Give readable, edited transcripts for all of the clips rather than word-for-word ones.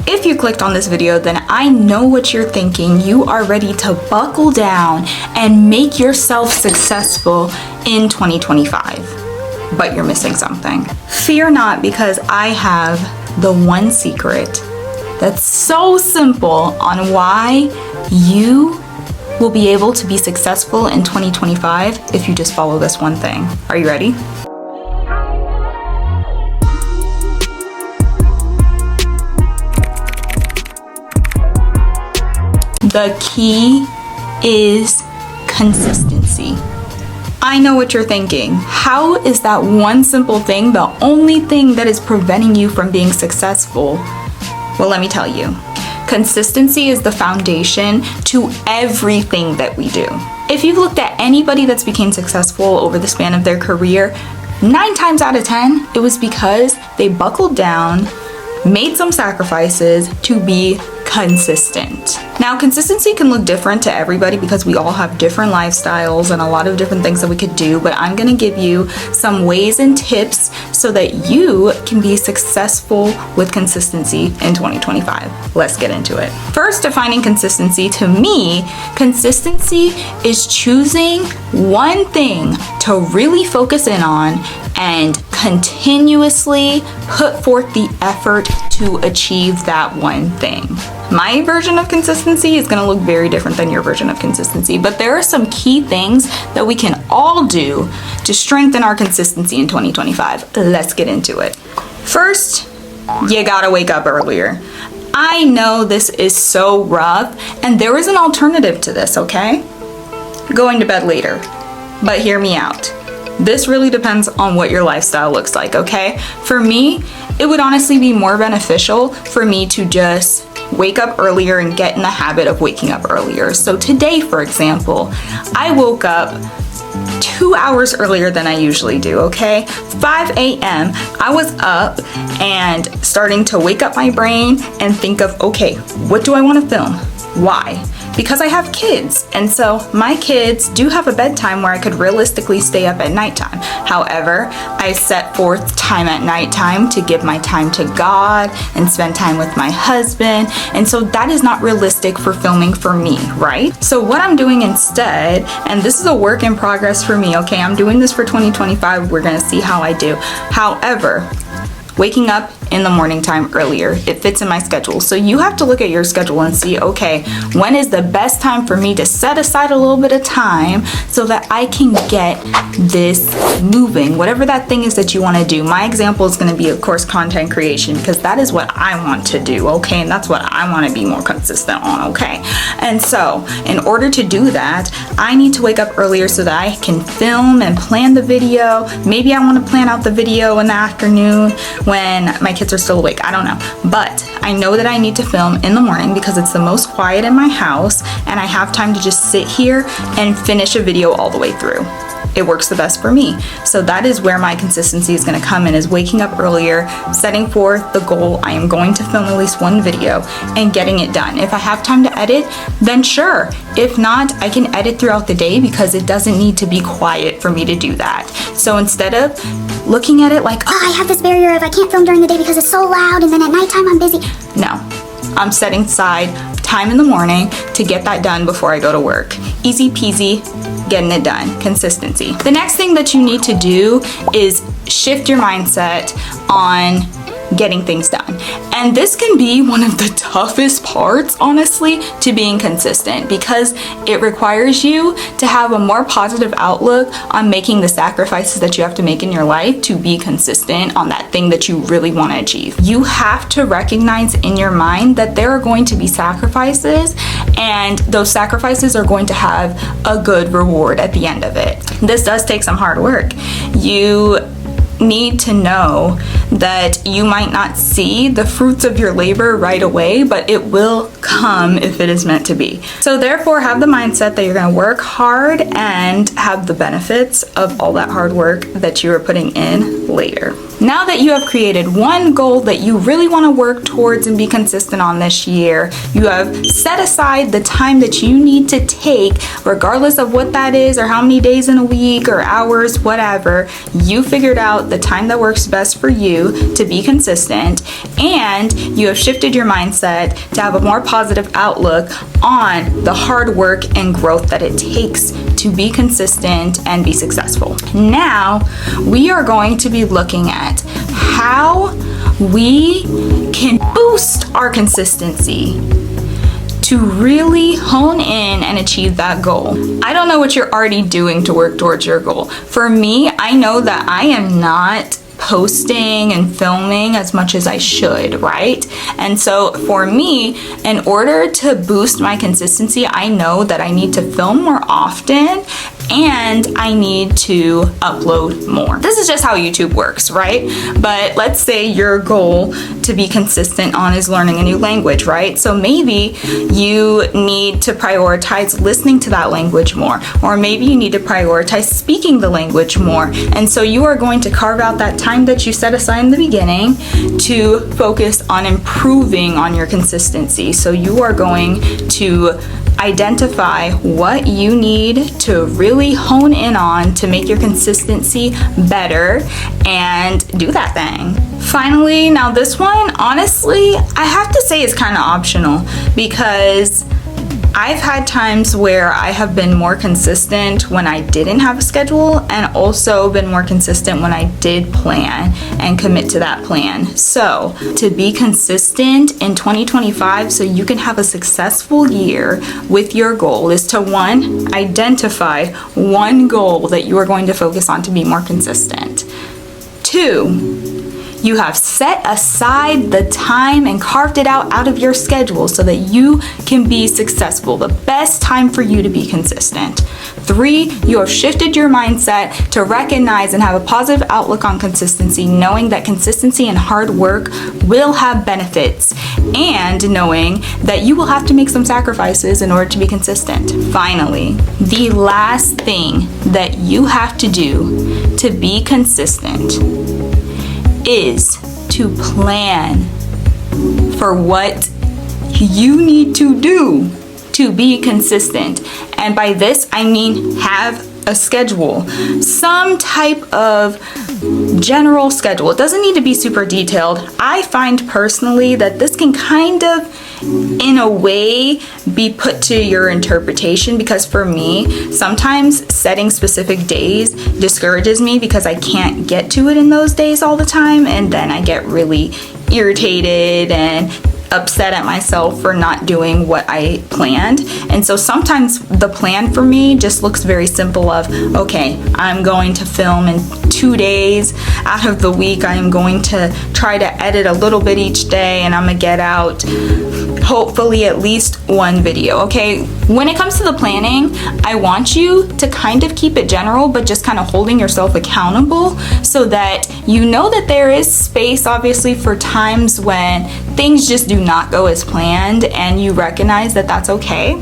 If you clicked on this video, then I know what you're thinking. You are ready to buckle down and make yourself successful in 2025. But you're missing something. Fear not, because I have the one secret that's so simple on why you will be able to be successful in 2025 if you just follow this one thing. Are you ready? The key is consistency. I know what you're thinking. How is that one simple thing the only thing that is preventing you from being successful? Well, let me tell you. Consistency is the foundation to everything that we do. If you've looked at anybody that's became successful over the span of their career, 9 times out of 10, it was because they buckled down, made some sacrifices to be consistent. Now, consistency can look different to everybody because we all have different lifestyles and a lot of different things that we could do, but I'm gonna give you some ways and tips so that you can be successful with consistency in 2025. Let's get into it. First, defining consistency. To me, consistency is choosing one thing to really focus in on and continuously put forth the effort to achieve that one thing. My version of consistency is going to look very different than your version of consistency, but there are some key things that we can all do to strengthen our consistency in 2025. Let's get into it. First, you gotta wake up earlier. I know this is so rough, and there is an alternative to this, okay? Going to bed later. But hear me out. This really depends on what your lifestyle looks like, okay? For me, it would honestly be more beneficial for me to just wake up earlier and get in the habit of waking up earlier. So today, for example, I woke up 2 hours earlier than I usually do, okay? 5 a.m. I was up and starting to wake up my brain and think of, okay, what do I want to film? Why? Because I have kids, and so my kids do have a bedtime where I could realistically stay up at nighttime. However, I set forth time at nighttime to give my time to God and spend time with my husband, and so that is not realistic for filming for me, right? So what I'm doing instead, and this is a work in progress for me, okay? I'm doing this for 2025. We're gonna see how I do. However, waking up in the morning time earlier, it fits in my schedule. So you have to look at your schedule and see, okay, when is the best time for me to set aside a little bit of time so that I can get this moving, whatever that thing is that you want to do. My example is going to be, of course, content creation, because that is what I want to do, okay? And that's what I want to be more consistent on, okay? And so in order to do that, I need to wake up earlier so that I can film and plan the video. Maybe I want to plan out the video in the afternoon when my kids are still awake. I don't know. But I know that I need to film in the morning because it's the most quiet in my house and I have time to just sit here and finish a video all the way through. It works the best for me. So that is where my consistency is going to come in, is waking up earlier, setting forth the goal. I am going to film at least one video and getting it done. If I have time to edit, then sure. If not, I can edit throughout the day because it doesn't need to be quiet for me to do that. So instead of looking at it like, oh, I have this barrier of I can't film during the day because it's so loud and then at nighttime I'm busy. No, I'm setting aside time in the morning to get that done before I go to work. Easy peasy, getting it done. Consistency. The next thing that you need to do is shift your mindset on getting things done. And this can be one of the toughest parts, honestly, to being consistent, because it requires you to have a more positive outlook on making the sacrifices that you have to make in your life to be consistent on that thing that you really want to achieve. You have to recognize in your mind that there are going to be sacrifices, and those sacrifices are going to have a good reward at the end of it. This does take some hard work. You need to know that you might not see the fruits of your labor right away, but it will come if it is meant to be. So therefore, have the mindset that you're going to work hard and have the benefits of all that hard work that you are putting in later. Now that you have created one goal that you really want to work towards and be consistent on this year, you have set aside the time that you need to take, regardless of what that is or how many days in a week or hours, whatever. You figured out out the time that works best for you to be consistent, and you have shifted your mindset to have a more positive outlook on the hard work and growth that it takes to be consistent and be successful. Now, we are going to be looking at how we can boost our consistency to really hone in and achieve that goal. I don't know what you're already doing to work towards your goal. For me, I know that I am not posting and filming as much as I should, right? And so for me, in order to boost my consistency, I know that I need to film more often and I need to upload more. This is just how YouTube works, right? But let's say your goal to be consistent on is learning a new language, right? So maybe you need to prioritize listening to that language more, or maybe you need to prioritize speaking the language more. And so you are going to carve out that time that you set aside in the beginning to focus on improving on your consistency. So you are going to identify what you need to really hone in on to make your consistency better and do that thing. Finally, now this one, honestly, I have to say is kind of optional, because I've had times where I have been more consistent when I didn't have a schedule, and also been more consistent when I did plan and commit to that plan. So to be consistent in 2025 so you can have a successful year with your goal is to, one, identify one goal that you are going to focus on to be more consistent. Two, you have set aside the time and carved it out of your schedule so that you can be successful. The best time for you to be consistent. Three, you have shifted your mindset to recognize and have a positive outlook on consistency, knowing that consistency and hard work will have benefits, and knowing that you will have to make some sacrifices in order to be consistent. Finally, the last thing that you have to do to be consistent is to plan for what you need to do to be consistent. And by this, I mean have a schedule, some type of general schedule. It doesn't need to be super detailed. I find personally that this can kind of, in a way, be put to your interpretation, because for me, sometimes setting specific days discourages me because I can't get to it in those days all the time, and then I get really irritated and upset at myself for not doing what I planned. And so sometimes the plan for me just looks very simple of, okay, I'm going to film in 2 days out of the week. I am going to try to edit a little bit each day, and I'm gonna get out hopefully at least one video, okay? When it comes to the planning, I want you to kind of keep it general, but just kind of holding yourself accountable so that you know that there is space, obviously, for times when things just do not go as planned, and you recognize that that's okay.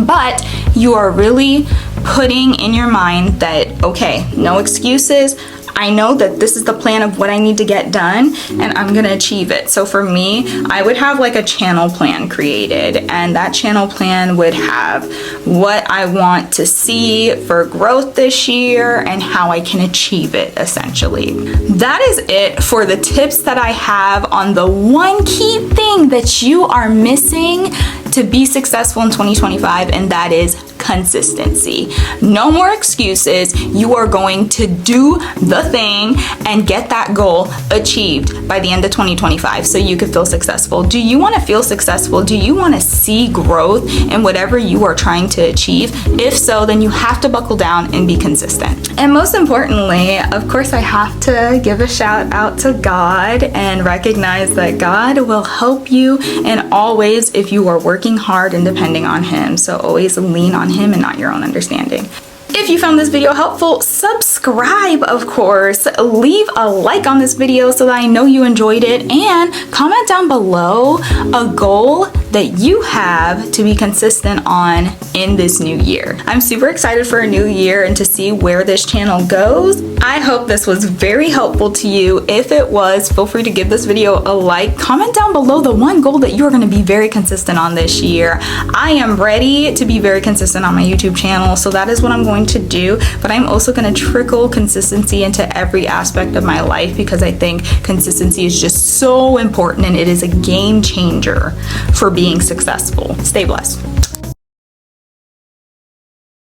But you are really putting in your mind that, okay, no excuses. I know that this is the plan of what I need to get done, and I'm gonna achieve it. So for me, I would have like a channel plan created, and that channel plan would have what I want to see for growth this year and how I can achieve it, essentially. That is it for the tips that I have on the one key thing that you are missing to be successful in 2025, and that is consistency. No more excuses. You are going to do the thing and get that goal achieved by the end of 2025 so you can feel successful. Do you want to feel successful? Do you want to see growth in whatever you are trying to achieve? If so, then you have to buckle down and be consistent. And most importantly, of course, I have to give a shout out to God and recognize that God will help you in all ways if you are working hard and depending on Him. So always lean on Him and not your own understanding. If you found this video helpful, subscribe, of course. Leave a like on this video so that I know you enjoyed it, and comment down below a goal that you have to be consistent on in this new year. I'm super excited for a new year and to see where this channel goes. I hope this was very helpful to you. If it was, feel free to give this video a like. Comment down below the one goal that you're going to be very consistent on this year. I am ready to be very consistent on my YouTube channel, so that is what I'm going to do. But I'm also going to trickle consistency into every aspect of my life because I think consistency is just so important and it is a game changer for being successful. Stay blessed.